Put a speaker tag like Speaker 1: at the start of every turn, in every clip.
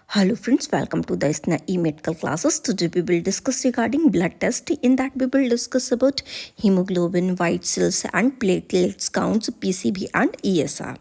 Speaker 1: Hello friends, welcome to the ISNA e-medical classes. Today we will discuss regarding blood test. In that we will discuss about hemoglobin, white cells and platelets counts, PCB and ESR.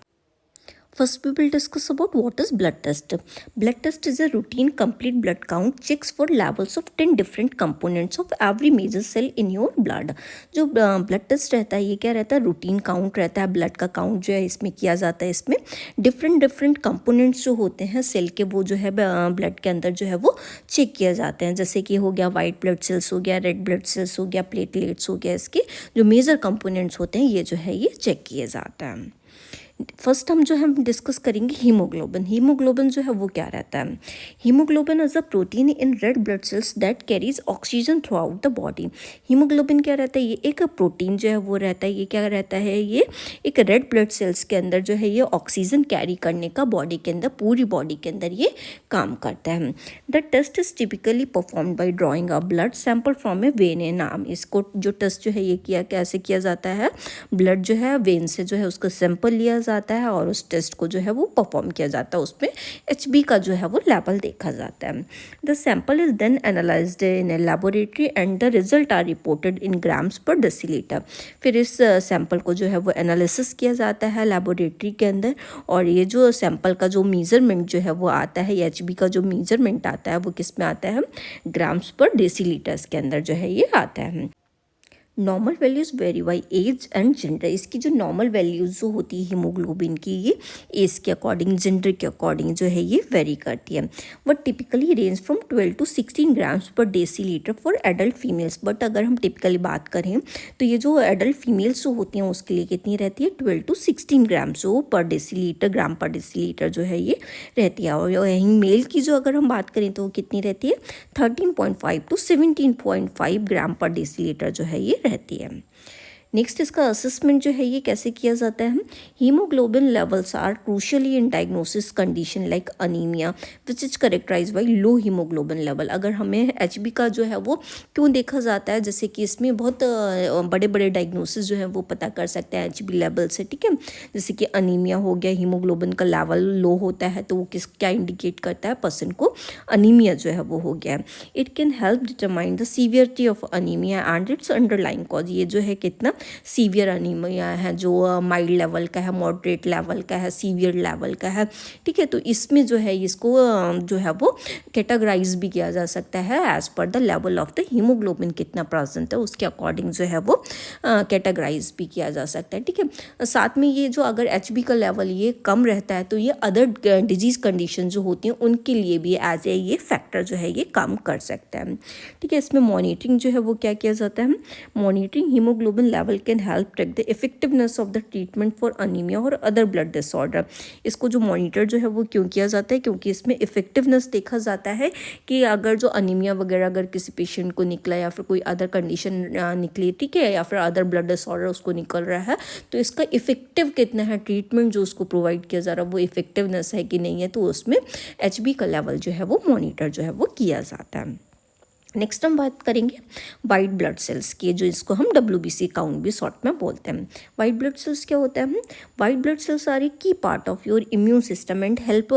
Speaker 1: First, we will discuss about what is blood test. Blood test is a routine complete blood count checks for levels of 10 different components of every major cell in your blood. जो blood test रहता है ये क्या रहता है, routine count रहता है. Blood का काउंट जो है इसमें किया जाता है. इसमें डिफरेंट कंपोनेंट्स जो होते हैं सेल के वो जो है ब्लड के अंदर जो है वो चेक किए जाते हैं. जैसे कि हो गया वाइट ब्लड सेल्स, हो गया रेड ब्लड सेल्स, हो गया प्लेटलेट्स, हो गया. इसके जो मेजर कंपोनेंट्स होते हैं ये जो है ये चेक किए जाते हैं. फर्स्ट हम डिस्कस करेंगे हीमोग्लोबिन. हीमोग्लोबिन जो है वो क्या रहता है. Haemoglobin is a protein in red blood sales that carries oxygen through out the body. Haemoglobin क्या रहता है, ये एक प्रोटीन जो है वो रहता है. ये क्या रहता है, ये एक रेड ब्लड सेल्स के अंदर जो है ये ऑक्सीजन कैरी करने का बॉडी के अंदर, पूरी बॉडी के अंदर ये काम करता है. The test is typically perform by drawing a blood sample from a vein an arm. इसको जो टेस्ट जो है ये किया कैसे किया जाता है, ब्लड जो है वेन से जो है उसका सैंपल लिया जाता है और उस टेस्ट को जो है वो परफॉर्म किया जाता है. उसमें HB का जो है वो लेवल देखा जाता है. The sample is then analysed in a laboratory and the result are reported in grams per decilitre. फिर इस सैंपल को जो है वो एनालिसिस किया जाता है लेबोरेटरी के अंदर और ये जो सैंपल का जो मेजरमेंट जो है वो आता है, HB का जो मेजरमेंट आता है वो किस में आता है, ग्राम्स पर डेसीलीटर्स के अंदर जो है ये आता है. Normal values vary by age and gender. इसकी जो नॉर्मल वैल्यूज़ जो होती है हीमोग्लोबिन की, ये एज के अकॉर्डिंग, जेंडर के अकॉर्डिंग जो है ये वेरी करती है. वह typically range from 12 to 16 grams per decilitre for adult females. But अगर हम टिपिकली बात करें तो ये जो एडल्ट फीमेल्स जो होती हैं उसके लिए कितनी रहती है, 12 to 16 ग्राम्स जो पर डेसीलीटर, ग्राम पर डेसीलीटर जो है ये रहती है. और यहीं मेल की जो अगर हम बात करें तो वो कितनी रहती है, 13.5 to 17.5 ग्राम पर डेसीलीटर जो है ये रहती है. नेक्स्ट इसका असेसमेंट जो है ये कैसे किया जाता है. Haemoglobin levels are crucially in diagnosis condition like anaemia which is characterize by low haemoglobin level. अगर हमें HB का जो है वो क्यों देखा जाता है, जैसे कि इसमें बहुत बड़े बड़े डायग्नोसिस जो है वो पता कर सकते हैं HB लेवल से. ठीक है, जैसे कि अनीमिया हो गया, हीमोग्लोबिन का लेवल लो होता है तो वो क्या इंडिकेट करता है, पर्सन को अनीमिया जो है वो हो गया. It can help determine the severity of anaemia and it's underlying cause. ये जो है कितना सीवियर अनीमिया है, जो माइल्ड लेवल का है, मॉडरेट लेवल का है, सीवियर लेवल का है. ठीक है, तो इसमें जो है इसको जो है वो कैटेगराइज भी किया जा सकता है as per the level of the haemoglobin कितना प्रेजेंट है उसके अकॉर्डिंग जो है वो कैटेगराइज भी किया जा सकता है. ठीक है, साथ में ये जो अगर HB का लेवल ये कम रहता है तो ये अदर डिजीज कंडीशन जो होती हैं उनके लिए भी एज ए ये फैक्टर जो है ये काम कर सकता है. ठीक है, इसमें मॉनिटरिंग जो है वो क्या किया जाता है, monitoring haemoglobin level can help track the effectiveness of the treatment for anaemia और अदर ब्लड डिसऑर्डर. इसको जो मॉनिटर जो है वो क्यों किया जाता है, क्योंकि इसमें इफेक्टिवनेस देखा जाता है कि अगर जो अनीमिया वगैरह अगर किसी पेशेंट को निकला या फिर कोई अदर कंडीशन निकली, ठीक है, या फिर अदर ब्लड डिसऑर्डर उसको निकल रहा है तो इसका इफेक्टिव कितना है, ट्रीटमेंट जो उसको प्रोवाइड किया जा रहा है वो इफेक्टिवनेस है कि नहीं है, तो उसमें HB का लेवल जो है वो मॉनिटर जो है वो किया जाता है. नेक्स्ट हम बात करेंगे वाइट ब्लड सेल्स की, जो इसको हम WBC काउंट भी शॉर्ट में बोलते हैं. वाइट ब्लड सेल्स क्या होता है, white blood cells are a key part of your immune system and help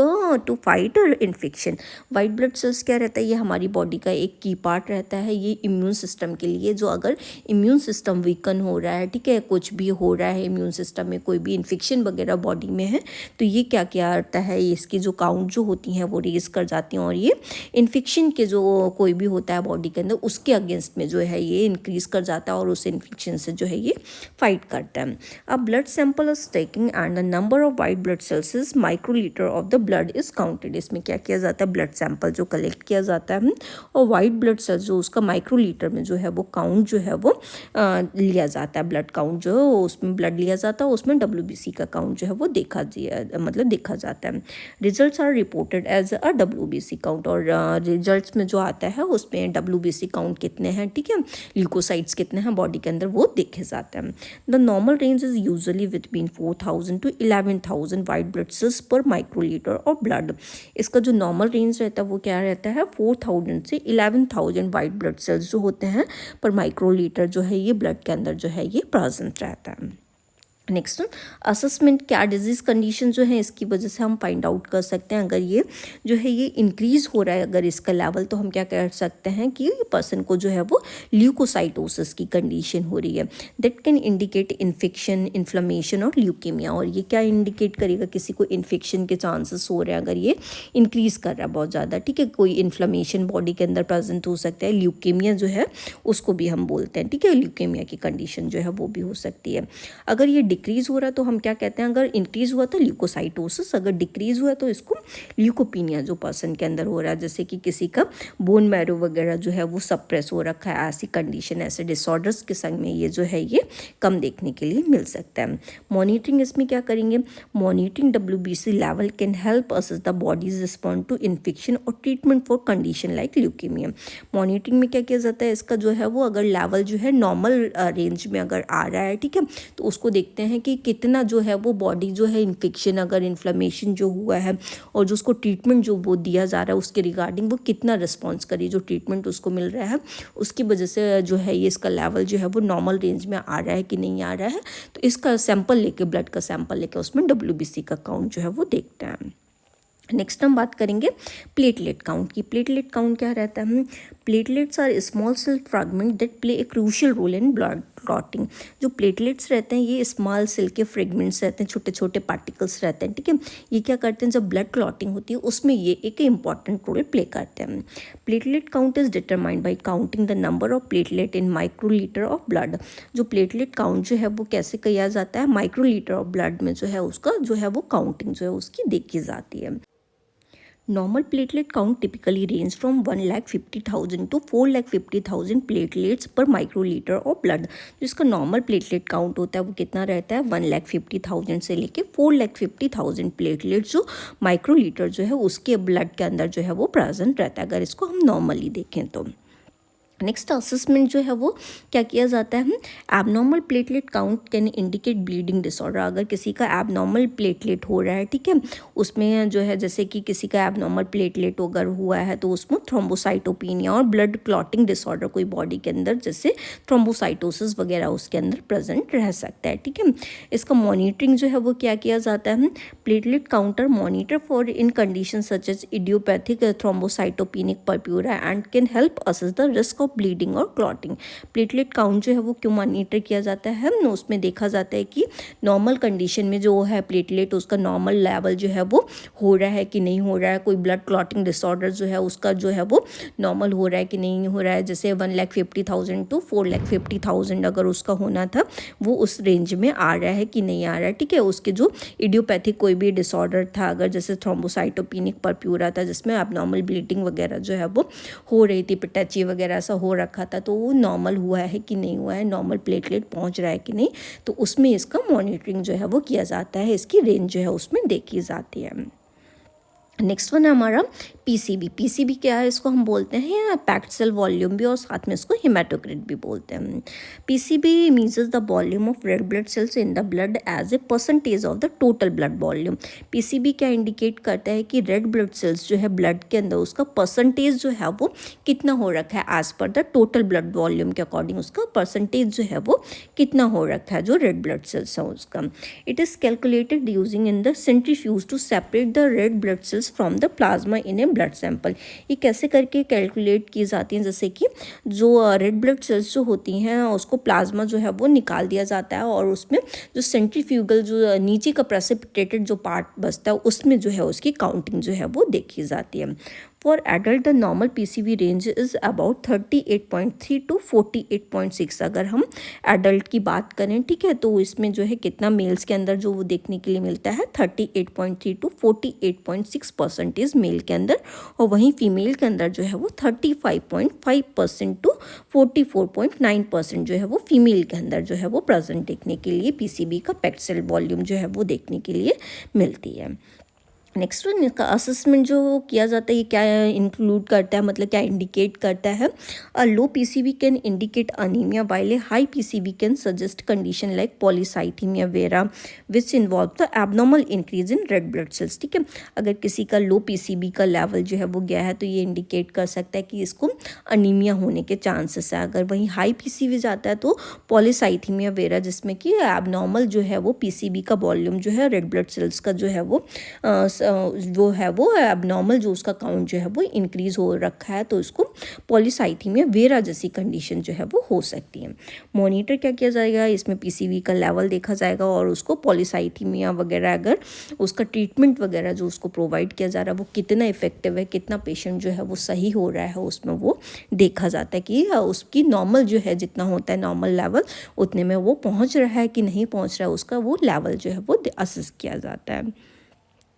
Speaker 1: to fight infection. White blood cells क्या रहता है, ये हमारी बॉडी का एक की पार्ट रहता है. ये इम्यून सिस्टम के लिए, जो अगर इम्यून सिस्टम वीकन हो रहा है, ठीक है, कुछ भी हो रहा है इम्यून सिस्टम में, कोई भी इन्फेक्शन वगैरह बॉडी में है तो ये क्या क्या करता है, इसकी जो काउंट जो होती हैं वो रेज कर जाती हैं और ये इन्फेक्शन के जो कोई भी होता है बॉडी के अंदर उसके अगेंस्ट में जो है ये इंक्रीज कर जाता है और उस इन्फेक्शन से जो है ये फाइट करता है. अ blood sample is taking and the number of white blood sales is microlitre of the blood is counted. इसमें क्या किया जाता है, ब्लड सैंपल जो कलेक्ट किया जाता है और वाइट ब्लड सेल्स जो उसका माइक्रोलीटर में जो है वो काउंट जो है वो लिया जाता है. ब्लड काउंट जो है उसमें ब्लड लिया जाता है, उसमें WBC का काउंट जो है वो देखा जाता है. Results are reported as a WBC count और रिजल्ट्स में जो आता है उसमें WBC काउंट कितने हैं, ठीक है, ल्यूकोसाइट्स कितने हैं बॉडी के अंदर वो देखे जाते हैं. The normal range is usually between 4000 to 11000 white blood sales पर माइक्रोलीटर और ब्लड. इसका जो नॉर्मल रेंज रहता है वो क्या रहता है, 4000 से 11000 वाइट ब्लड सेल्स जो होते हैं पर माइक्रोलीटर जो है ये ब्लड के अंदर जो है ये प्रेजेंट रहता है. नेक्स्ट असेसमेंट, क्या डिजीज़ कंडीशन जो है इसकी वजह से हम फाइंड आउट कर सकते हैं। अगर ये जो है ये इंक्रीज़ हो रहा है अगर इसका लेवल, तो हम क्या कर सकते हैं कि ये पर्सन को जो है वो ल्यूकोसाइटोसिस की कंडीशन हो रही है। That can indicate infection, inflammation और ल्यूकेमिया। और ये क्या इंडिकेट करेगा, किसी को इन्फेक्शन के चांसेस हो रहे हैं अगर ये इंक्रीज़ कर रहा है बहुत ज़्यादा, ठीक है। कोई इन्फ्लेमेशन बॉडी के अंदर प्रेजेंट हो सकता है, ल्यूकेमिया जो है उसको भी हम बोलते हैं, ठीक है। ल्यूकेमिया की कंडीशन जो है वो भी हो सकती है। अगर ये डिक्रीज़ हो रहा है तो हम क्या कहते हैं, अगर इंक्रीज़ हुआ तो ल्यूकोसाइटोसिस, अगर डिक्रीज़ हुआ तो इसको ल्यूकोपीनिया जो पर्सन के अंदर हो रहा है, जैसे कि किसी का बोन मैरो वगैरह जो है वो सप्रेस हो रखा है, ऐसी कंडीशन, ऐसे डिसऑर्डर्स के संग में ये जो है ये कम देखने के लिए मिल सकता है। मॉनिटरिंग इसमें क्या करेंगे, monitoring WBC level can help assess the body's respond to infection और treatment for condition like leukaemia. Monitoring में क्या किया जाता है, इसका जो है वो अगर लेवल जो है नॉर्मल रेंज में अगर आ रहा है, ठीक है, तो उसको देखते हैं कि कितना जो है वो बॉडी जो है इन्फेक्शन, अगर इन्फ्लेमेशन जो हुआ है और जो उसको ट्रीटमेंट जो वो दिया जा रहा है उसके रिगार्डिंग वो कितना रिस्पॉन्स करी, जो ट्रीटमेंट उसको मिल रहा है उसकी वजह से जो है ये इसका लेवल जो है वो नॉर्मल रेंज में आ रहा है कि नहीं आ रहा है। तो इसका सैंपल लेके, ब्लड का सैंपल लेके उसमें WBC का काउंट जो है वो देखते हैं। नेक्स्ट हम बात करेंगे प्लेटलेट काउंट की। प्लेटलेट काउंट क्या रहता है, platelets are small cell fragment that play a crucial role in blood clotting. जो प्लेटलेट्स रहते हैं ये स्मॉल सेल के फ्रेगमेंट्स रहते हैं, छोटे छोटे पार्टिकल्स रहते हैं, ठीक है। ये क्या करते हैं, जब ब्लड क्लॉटिंग होती है उसमें ये एक इंपॉर्टेंट रोल प्ले करते हैं। Platelet count is determined by counting the number of platelet in microlitre of blood. जो प्लेटलेट काउंट जो है वो कैसे किया जाता है, माइक्रोलीटर ऑफ ब्लड में जो है उसका जो है वो काउंटिंग जो है उसकी देखी जाती है। Normal platelet count typically range from 1,50,000 to 4,50,000 platelets per microliter of blood। जिसका नॉर्मल प्लेटलेट काउंट होता है वो कितना रहता है, 1,50,000 से लेके 4,50,000 प्लेटलेट्स जो माइक्रोलीटर जो है उसके ब्लड के अंदर जो है वो प्रेजेंट रहता है, अगर इसको हम नॉर्मली देखें तो। नेक्स्ट असेसमेंट जो है वो क्या किया जाता है, abnormal platelet count can indicate bleeding disorder. अगर किसी का एबनॉर्मल प्लेटलेट हो रहा है, ठीक है, उसमें जो है जैसे कि किसी का एबनॉर्मल प्लेटलेट अगर हुआ है तो उसमें थ्रोम्बोसाइटोपिनिया और ब्लड क्लॉटिंग डिसऑर्डर कोई बॉडी के अंदर जैसे थ्रोम्बोसाइटोसिस वगैरह उसके अंदर प्रेजेंट रह सकता है, ठीक है। इसका मॉनिटरिंग जो है वो क्या किया जाता है, platelet counter monitor for in condition such as idiopathic thrombocytopenic purpura and can help assess the risk bleeding और क्लॉटिंग। प्लेटलेट काउंट जो है वो क्यों मॉनिटर किया जाता है, उसमें देखा जाता है कि नॉर्मल कंडीशन में जो है प्लेटलेट उसका नॉर्मल लेवल जो है वो हो रहा है कि नहीं हो रहा है, कोई ब्लड क्लॉटिंग डिसऑर्डर जो है उसका जो है वो नॉर्मल हो रहा है कि नहीं हो रहा है। जैसे 1,50,000 to 4,50,000 अगर उसका होना था वो उस रेंज में आ रहा है कि नहीं आ रहा है, ठीक है। उसके जो इडियोपैथिक कोई भी डिसऑर्डर था, अगर जैसे थ्रोम्बोसाइटोपिनिक पर्प्यूरा था जिसमें एबनॉर्मल ब्लीडिंग वगैरह जो है वो हो रही थी, पिटाची वगैरह ऐसा हो रखा था, तो वो नॉर्मल हुआ है कि नहीं हुआ है, नॉर्मल प्लेटलेट पहुंच रहा है कि नहीं, तो उसमें इसका मॉनिटरिंग जो है वो किया जाता है, इसकी रेंज जो है उसमें देखी जाती है। नेक्स्ट वन है हमारा पीसीबी। पीसीबी क्या है, इसको हम बोलते हैं पैक्ड सेल वॉल्यूम भी और साथ में इसको हेमाटोक्रिट भी बोलते हैं। PCV means the volume of red blood cells in the blood as a percentage of the total blood volume. PCV क्या इंडिकेट करता है कि रेड ब्लड सेल्स जो है ब्लड के अंदर उसका परसेंटेज जो है वो कितना हो रखा है, as per the total blood volume के अकॉर्डिंग उसका परसेंटेज जो है वो कितना हो रखा है जो रेड ब्लड सेल्स है उसका। It is calculated using in the centrifuge to separate the red blood cells from the plasma in a blood sample. ये कैसे करके कैलकुलेट की जाती हैं, जैसे कि जो रेड ब्लड सेल्स जो होती हैं उसको प्लाज्मा जो है वो निकाल दिया जाता है और उसमें जो सेंट्रीफ्यूगल जो नीचे का प्रेसिपिटेटेड जो पार्ट बचता है उसमें जो है उसकी काउंटिंग जो है वो देखी जाती है। For adult the normal PCB range is about 38.3 to 48.6। अगर हम एडल्ट की बात करें, ठीक है, तो इसमें जो है कितना मेल्स के अंदर जो वो देखने के लिए मिलता है 38.3 to 48.6% मेल के अंदर, और वहीं फीमेल के अंदर जो है वो 35.5% to 44.9% जो है वो फीमेल के अंदर जो है वो प्रेजेंट देखने के लिए पीसीबी का पैक्ड सेल वॉल्यूम जो है वो देखने के लिए मिलती है। नेक्स्ट वन, इसका असेसमेंट जो किया जाता है ये क्या इंक्लूड करता है, मतलब क्या इंडिकेट करता है। A low PCB can indicate anaemia while a high PCB can suggest condition like polycythemia vera which involve the abnormal increase in red blood cells. ठीक है, अगर किसी का लो पीसीबी का लेवल जो है वो गया है तो ये इंडिकेट कर सकता है कि इसको अनीमिया होने के चांसेस है। अगर वहीं हाई पीसीबी जाता है तो पॉलीसाइथीमिया वेरा, जिसमें कि एबनॉर्मल जो है वो पीसीबी का वॉल्यूम जो है रेड ब्लड सेल्स का जो है वो वो एबनॉर्मल जो उसका काउंट जो है वो इंक्रीज हो रखा है, तो उसको पॉलीसाइथीमिया वेरा जैसी कंडीशन जो है वो हो सकती है। मॉनिटर क्या किया जाएगा, इसमें पीसीवी का लेवल देखा जाएगा और उसको पॉलीसाइथीमिया वगैरह अगर उसका ट्रीटमेंट वगैरह जो उसको प्रोवाइड किया जा रहा है वो कितना इफेक्टिव है, कितना पेशेंट जो है वो सही हो रहा है, उसमें वो देखा जाता है कि उसकी नॉर्मल जो है जितना होता है नॉर्मल लेवल उतने में वो पहुंच रहा है कि नहीं पहुंच रहा है, उसका वो लेवल जो है वो असेस किया जाता है।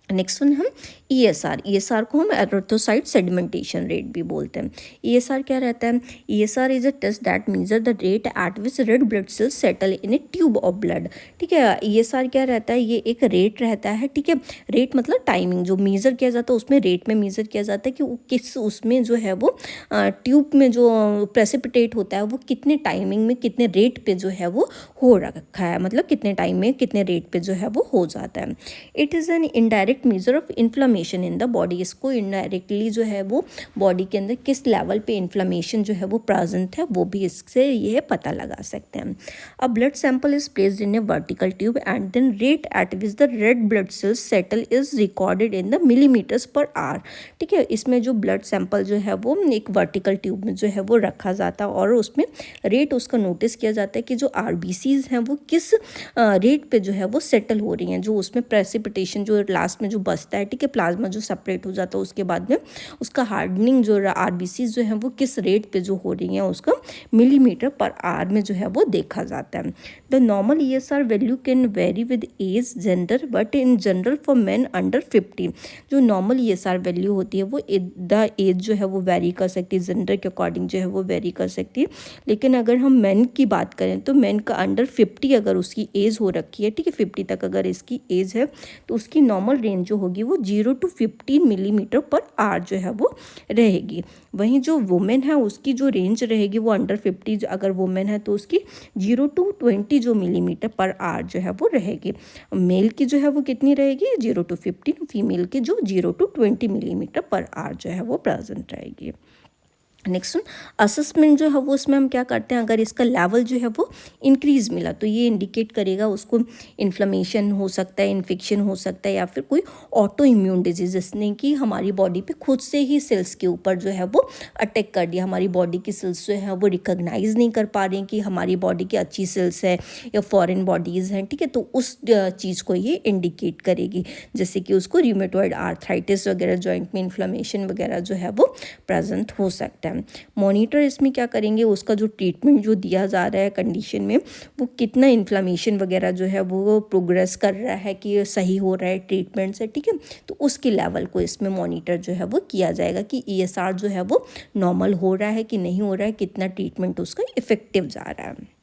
Speaker 1: नेक्स्ट वन हम ईएसआर को हम एरिथ्रोसाइट सेडिमेंटेशन रेट भी बोलते हैं। ईएसआर क्या रहता है, ESR is a test that measure the rate at which red blood cells settle in a tube of blood. ठीक है, ईएसआर क्या रहता है, ये एक रेट रहता है। ठीक है, रेट मतलब टाइमिंग, जो मेज़र किया जाता है उसमें रेट में मेज़र किया जाता है कि वो किस उसमें जो है वो ट्यूब में जो प्रेसिपिटेट होता है वो कितने टाइमिंग में कितने रेट पे जो है वो हो रखा है, मतलब कितने टाइम में कितने रेट पे जो है वो हो जाता है। It is an indirect measure of inflammation in the body. इसको इनडायरेक्टली जो है वो बॉडी के अंदर किस लेवल पे इन्फ्लामेशन जो है वो प्रेजेंट है वो भी इससे ये पता लगा सकते हैं। A blood sample is placed in a vertical tube and then rate at which the red blood cells settle is recorded in the millimetres per hour. ठीक है, इसमें जो ब्लड सैंपल जो है वो एक वर्टिकल ट्यूब में जो है वो रखा जाता है और उसमें रेट उसका नोटिस किया जाता है कि जो आरबीसीज हैं वो किस रेट पे जो है वो सेटल हो रही हैं, जो उसमें प्रेसिपिटेशन जो लास्ट में जो बचता है, ठीक है, प्लाज्मा जो सेपरेट हो जाता है उसके बाद में उसका हार्डनिंग जो आरबीसीज जो है वो किस रेट पे जो हो रही हैं उसका मिलीमीटर पर आवर में जो है वो देखा जाता है। The normal ESR value can very with age gender but in general for man under 50। जो नॉर्मल ईएसआर वैल्यू होती है वो द एज जो है वो वेरी कर सकती है, जेंडर के अकॉर्डिंग जो है वो वेरी कर सकती है। लेकिन अगर हम मैन की बात करें तो मैन का अंडर 50 अगर उसकी एज हो रखी है, ठीक है, 50 तक अगर इसकी एज है तो उसकी नॉर्मल रेंज जो होगी वो 0 to 15 मिलीमीटर पर आवर जो है वो रहेगी। वहीं जो वुमेन है उसकी जो रेंज रहेगी वो अंडर 50 अगर वुमेन है तो उसकी 0 to 20 जो मिलीमीटर पर आवर जो है वो रहेगी। मेल की जो है वो कितनी रहेगी, 0 to 15, फीमेल की जो 0 to 20 मिलीमीटर पर आवर जो है वो प्रेजेंट रहेगी। नेक्स्ट असेसमेंट जो है वो उसमें हम क्या करते हैं, अगर इसका लेवल जो है वो इंक्रीज मिला तो ये इंडिकेट करेगा उसको इन्फ्लेमेशन हो सकता है, इन्फेक्शन हो सकता है या फिर कोई ऑटो इम्यून डिजीज जिसने कि हमारी बॉडी पे खुद से ही सेल्स के ऊपर जो है वो अटैक कर दिया, हमारी बॉडी की सेल्स जो है वो रिकॉग्नाइज नहीं कर पा रही हैं कि हमारी बॉडी की अच्छी सेल्स है या फॉरेन बॉडीज़ हैं। ठीक है, तो उस चीज़ को ये इंडिकेट करेगी, जैसे कि उसको रूमेटॉइड आर्थराइटिस वगैरह, जॉइंट में इन्फ्लेमेशन वगैरह जो है वो प्रेजेंट हो सकता है। मॉनिटर इसमें क्या करेंगे, उसका जो ट्रीटमेंट जो दिया जा रहा है कंडीशन में वो कितना इन्फ्लामेशन वगैरह जो है वो प्रोग्रेस कर रहा है कि सही हो रहा है ट्रीटमेंट से। ठीक है, तो उसके लेवल को इसमें मॉनिटर जो है वो किया जाएगा कि ईएसआर जो है वो नॉर्मल हो रहा है कि नहीं हो रहा है, कितना ट्रीटमेंट उसका इफेक्टिव जा रहा है।